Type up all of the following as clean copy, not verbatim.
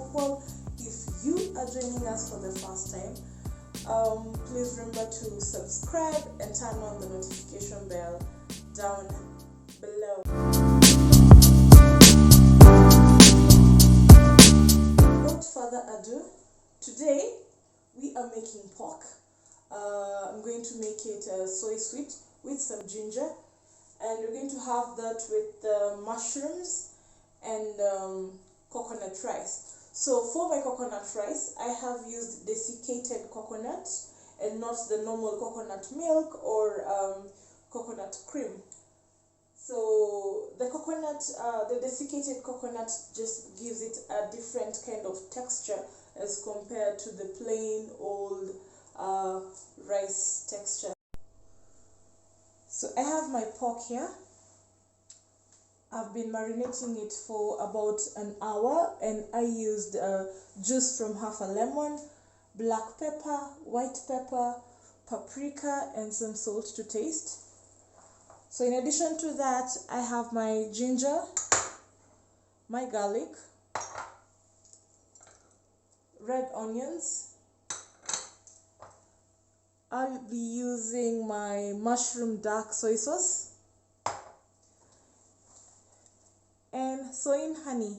helpful. If you are joining us for the first time, please remember to subscribe and turn on the notification bell down below. Without further ado, today we are making pork. I'm going to make it soy sweet with some ginger, and we're going to have that with mushrooms and coconut rice. So for my coconut rice, I have used desiccated coconut and not the normal coconut milk or coconut cream. So the coconut, the desiccated coconut just gives it a different kind of texture as compared to the plain old rice texture. So I have my pork here. I've been marinating it for about an hour, and I used juice from half a lemon, black pepper, white pepper, paprika, and some salt to taste. So in addition to that, I have my ginger, my garlic, red onions. I'll be using my mushroom dark soy sauce and Soin honey.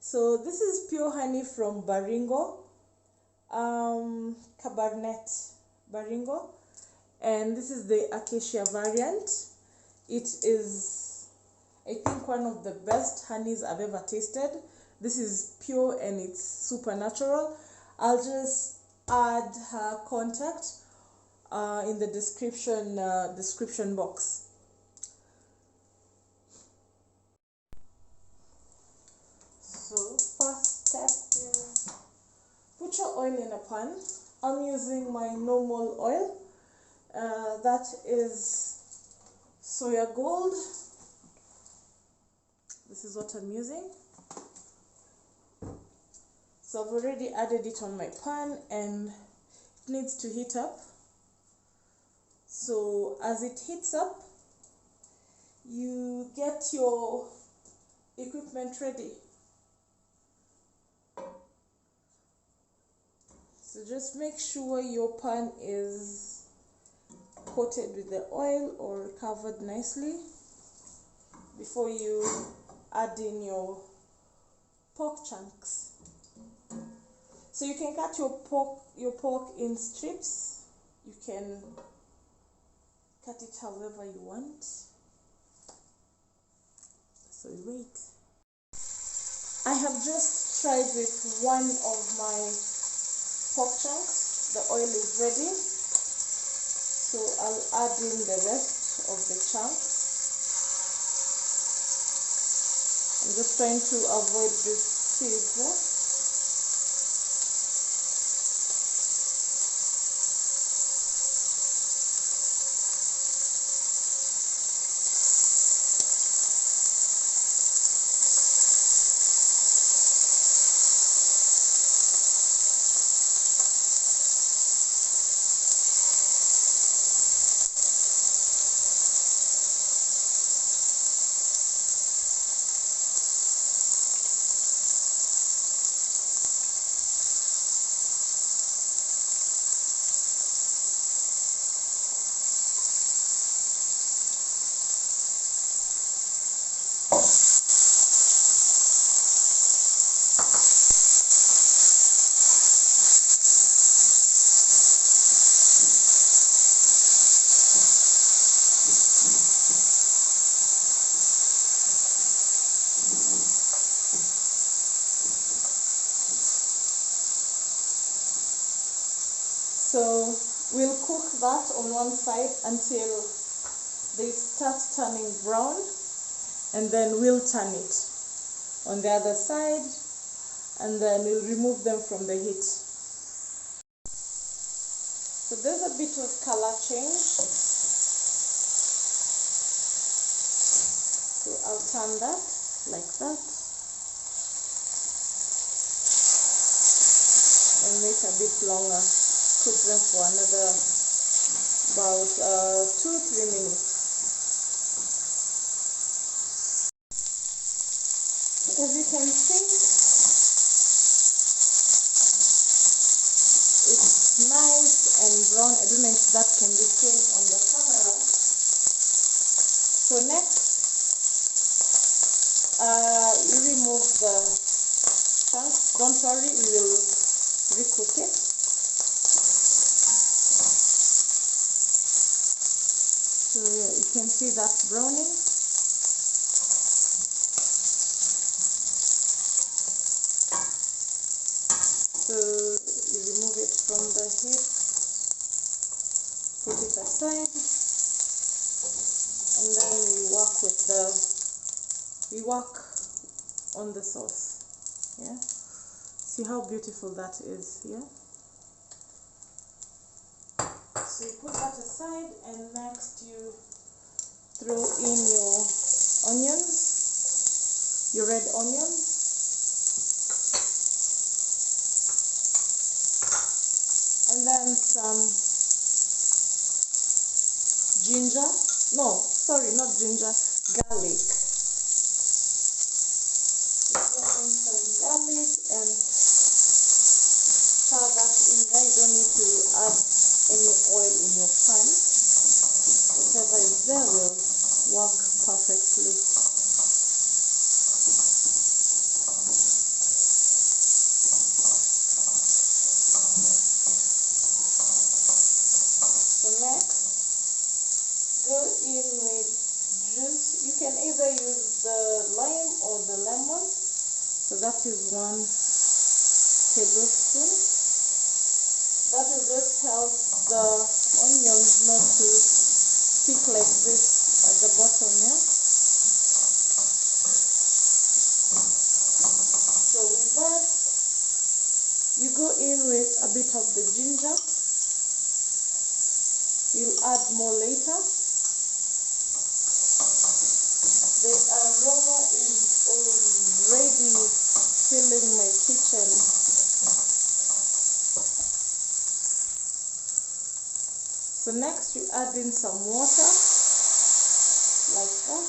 So this is pure honey from Baringo, Cabernet Baringo, and this is the acacia variant. It is, I think, one of the best honeys I've ever tasted. This is pure and it's super natural. I'll just add her contact in the description box. So first step is put your oil in a pan. I'm using my normal oil. That is soya gold. This is what I'm using. So I've already added it on my pan and it needs to heat up. So as it heats up, you get your equipment ready. So just make sure your pan is coated with the oil or covered nicely before you add in your pork chunks. So you can cut your pork in strips. You can cut it however you want. So wait. I have just tried with one of my pork chunks. The oil is ready. So I'll add in the rest of the chunk. I'm just trying to avoid this seeds. So we'll cook that on one side until they start turning brown, and then we'll turn it on the other side, and then we'll remove them from the heat. So there's a bit of color change. So I'll turn that like that and make a bit longer. Cook them for another about 2-3 minutes. As you can see, nice and brown. I don't know if that can be seen on the camera. So next, you remove the chunk. Don't worry, we will recook it. So you can see that browning. So you remove it from the heat, put it aside, and then we work on the sauce. Yeah, see how beautiful that is. Yeah, so you put that aside, and next you throw in your onions, your red onions. And then some ginger, no, sorry, not ginger, garlic. Put in some garlic and stir that in there. You don't need to add any oil in your pan. Whatever is there will work perfectly. So next, go in with juice. You can either use the lime or the lemon. So that is 1 tablespoon. That will just help the onions not to stick like this at the bottom, yeah? So with that, you go in with a bit of the ginger. You'll add more later. The aroma is already filling my kitchen. So next you add in some water, like that.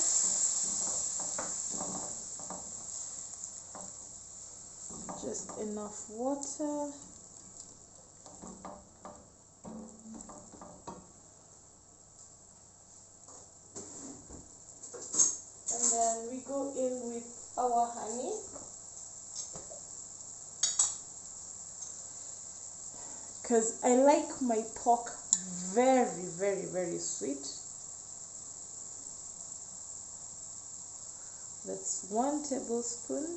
Just enough water. And then we go in with our honey. Because I like my pork very, very, very sweet. That's 1 tablespoon.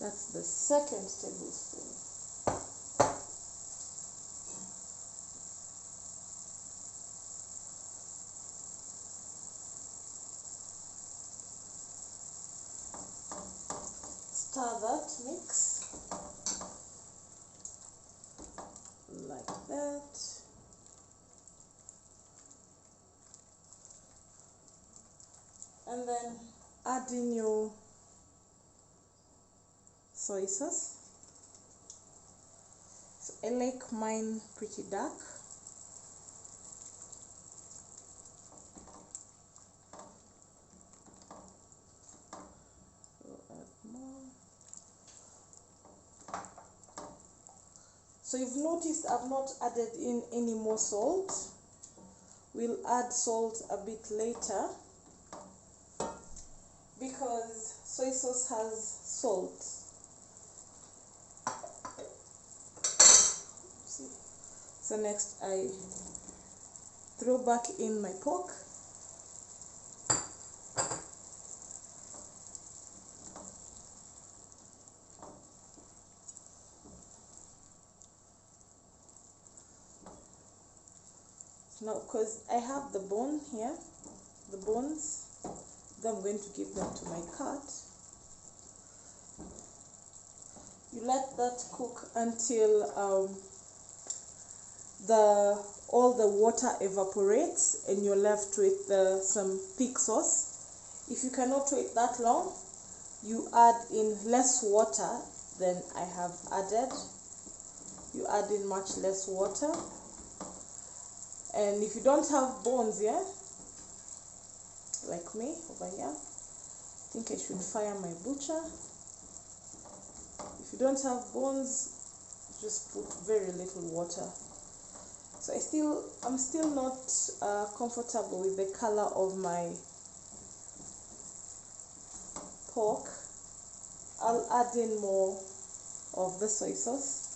That's the 2nd tablespoon. Stir that mix like that. And then add in your soy sauce. So I like mine pretty dark. So add more. So you've noticed I've not added in any more salt. We'll add salt a bit later because soy sauce has salt. See? So next I throw back in my pork. Now, because I have the bone here, the bones, then I'm going to give them to my cat. You let that cook until all the water evaporates and you're left with some thick sauce. If you cannot wait that long, you add in less water than I have added. You add in much less water. And if you don't have bones, yeah, like me over here, think I should fire my butcher. If you don't have bones, just put very little water. So I'm still not comfortable with the color of my pork. I'll add in more of the soy sauce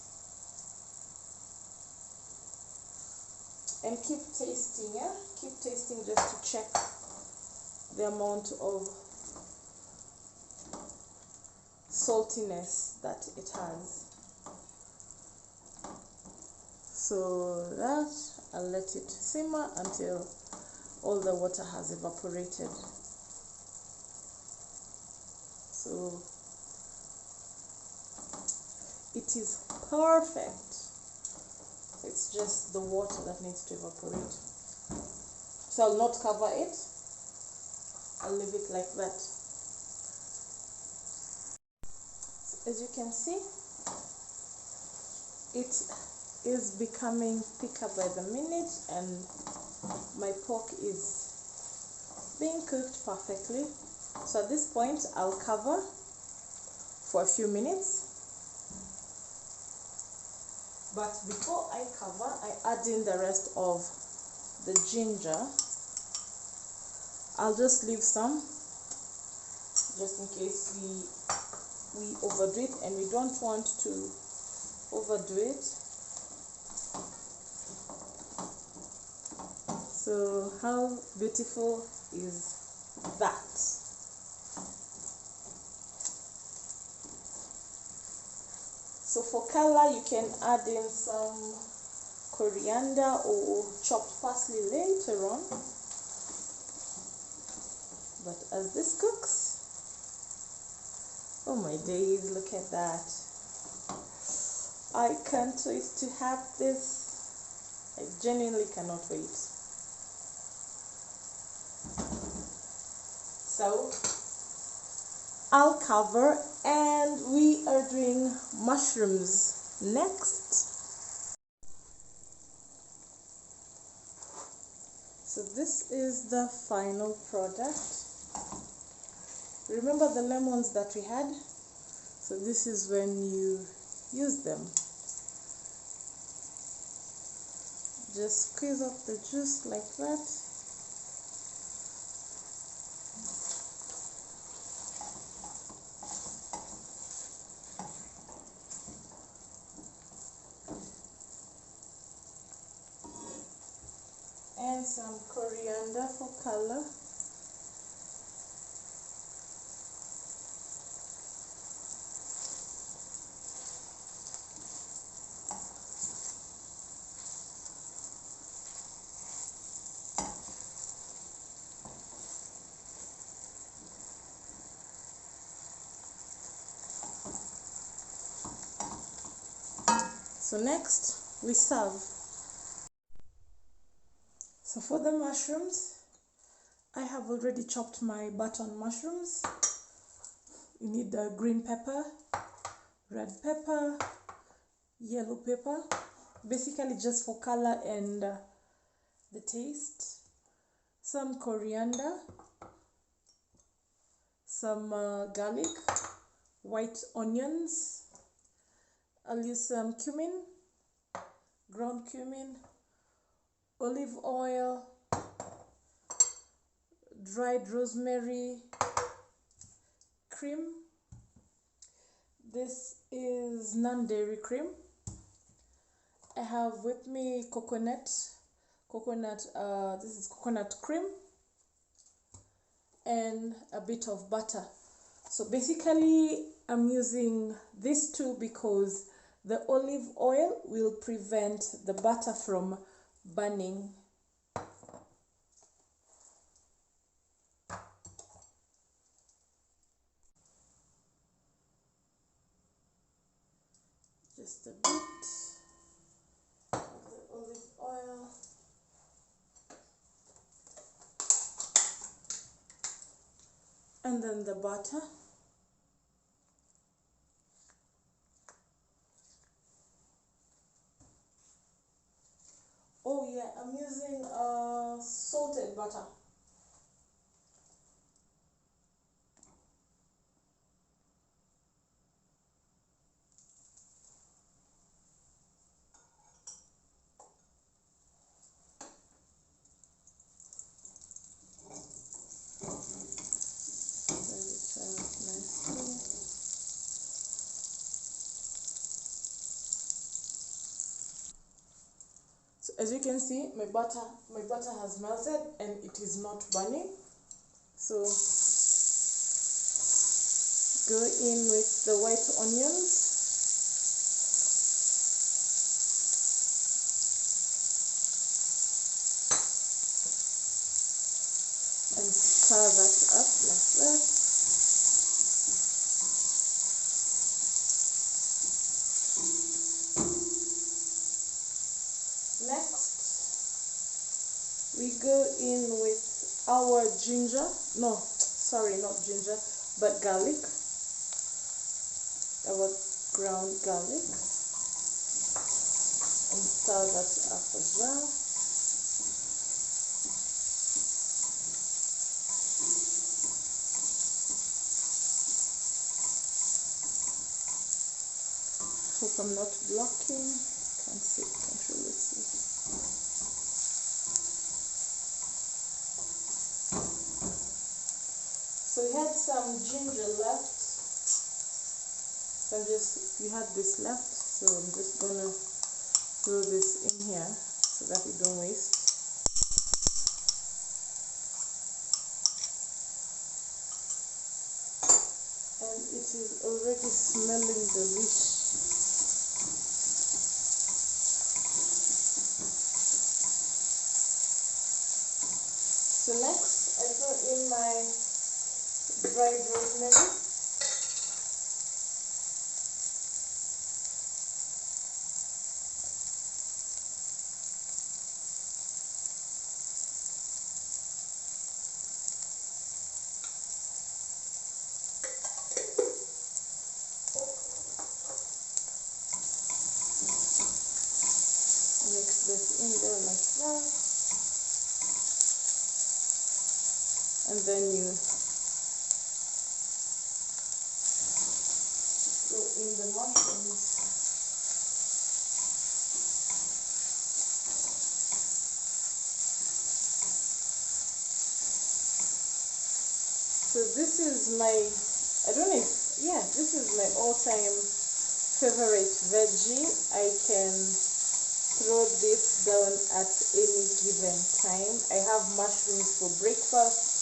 and keep tasting. Keep tasting just to check the amount of saltiness that it has. So that I'll let it simmer until all the water has evaporated. So it is perfect. It's just the water that needs to evaporate. So I'll not cover it. I'll leave it like that. As you can see, it is becoming thicker by the minute, and my pork is being cooked perfectly. So at this point, I'll cover for a few minutes. But before I cover, I add in the rest of the ginger. I'll just leave some, just in case we overdo it, and we don't want to overdo it. So how beautiful is that? So for color, you can add in some coriander or chopped parsley later on. But as this cooks, oh my days, look at that. I can't wait to have this. I genuinely cannot wait. So I'll cover, and we are doing mushrooms next. So this is the final product. Remember the lemons that we had? So this is when you use them. Just squeeze off the juice like that. And some coriander for color. So next we serve. So for the mushrooms, I have already chopped my button mushrooms. You need the green pepper, red pepper, yellow pepper, basically just for color and the taste. Some coriander, some garlic, white onions. I'll use some cumin, ground cumin, olive oil, dried rosemary, cream. This is non-dairy cream. I have with me this is coconut cream, and a bit of butter. So basically I'm using these two because the olive oil will prevent the butter from burning. Just a bit of the olive oil. And then the butter. Oh yeah, I'm using salted butter. as you can see, my butter has melted and it is not burning. So go in with the white onions. And stir that up like that. Next, we go in with our ginger. No, sorry, not ginger, but garlic. Our ground garlic. And stir that up as well. Hope I'm not blocking. Can't see, can't really see. So we had some ginger left. So we had this left, so I'm just gonna throw this in here so that we don't waste. And it is already smelling delicious. So next, I throw in my dried rosemary. Mix this in there like that. And then you throw in the mushrooms. So this is my, I don't know if, yeah, this is my all-time favorite veggie. I can throw this down at any given time. I have mushrooms for breakfast.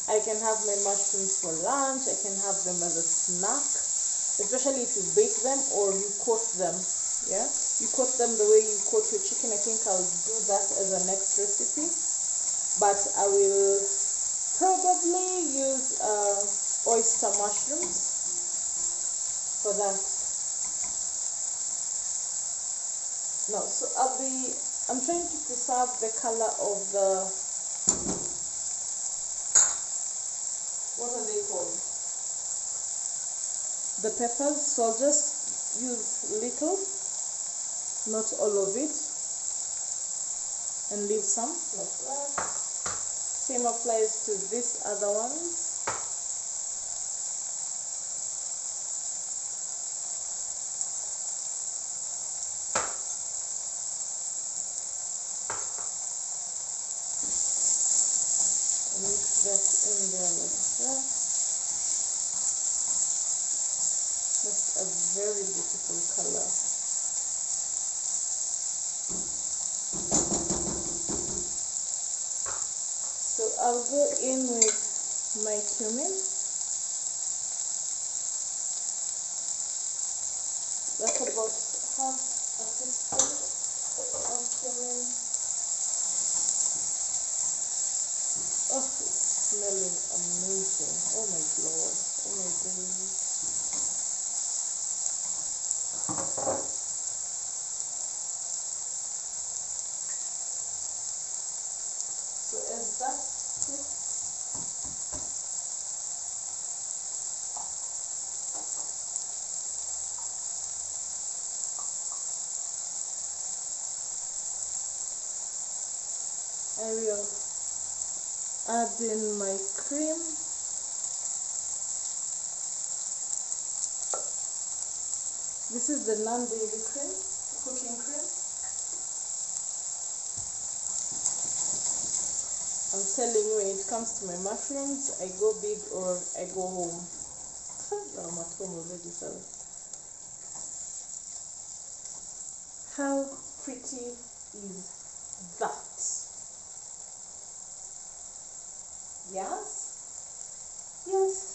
I can have my mushrooms for lunch. I can have them as a snack, especially if you bake them or you coat them. Yeah, you coat them the way you coat your chicken. I think I'll do that as a next recipe, but I will probably use oyster mushrooms for that. No, so I'm trying to preserve the color of the, what are they called? The peppers. So I'll just use little, not all of it, and leave some like that. Same applies to this other one. Mix that in there like that. That's a very beautiful color. So I'll go in with my cumin. That's about half a teaspoon of cumin. Oh, it's smelling amazing. Oh my God. Oh my days. So as that cooks, I will add in my cream. This is the non-dairy cream, cooking cream. I'm telling you, when it comes to my mushrooms, I go big or I go home. I'm at home already, so. How pretty is that. Yes, yes.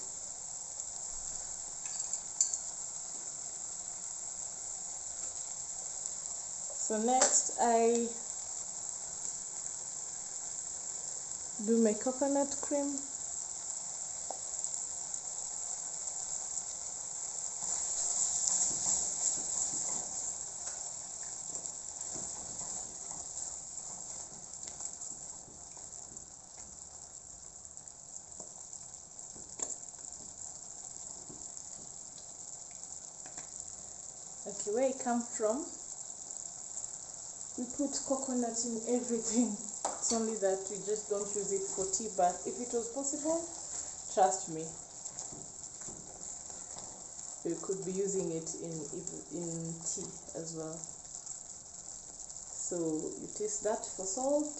So next I do my coconut cream. Okay, where it come from, we put coconut in everything. It's only that we just don't use it for tea, but if it was possible, trust me, we could be using it in tea as well. So you taste that for salt.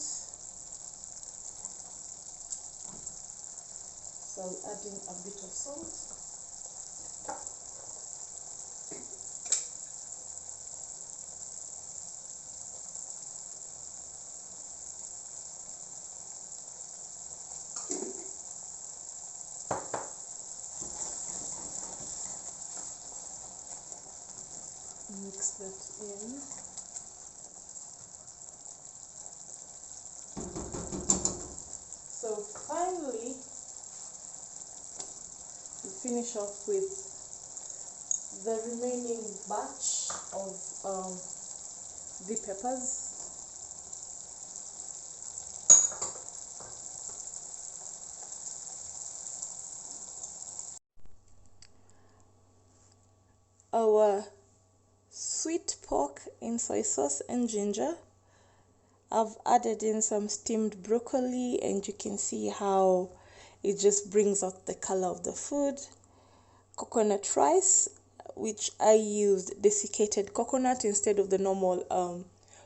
So I'm adding a bit of salt. Mix that in. So finally, we finish off with the remaining batch of the peppers. Our sweet pork in soy sauce and ginger. I've added in some steamed broccoli, and you can see how it just brings out the color of the food. Coconut rice, which I used desiccated coconut instead of the normal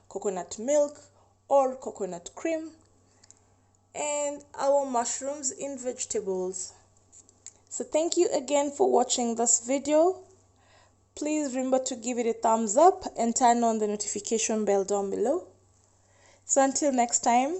coconut milk or coconut cream. And our mushrooms in vegetables. So thank you again for watching this video. Please remember to give it a thumbs up and turn on the notification bell down below. So until next time.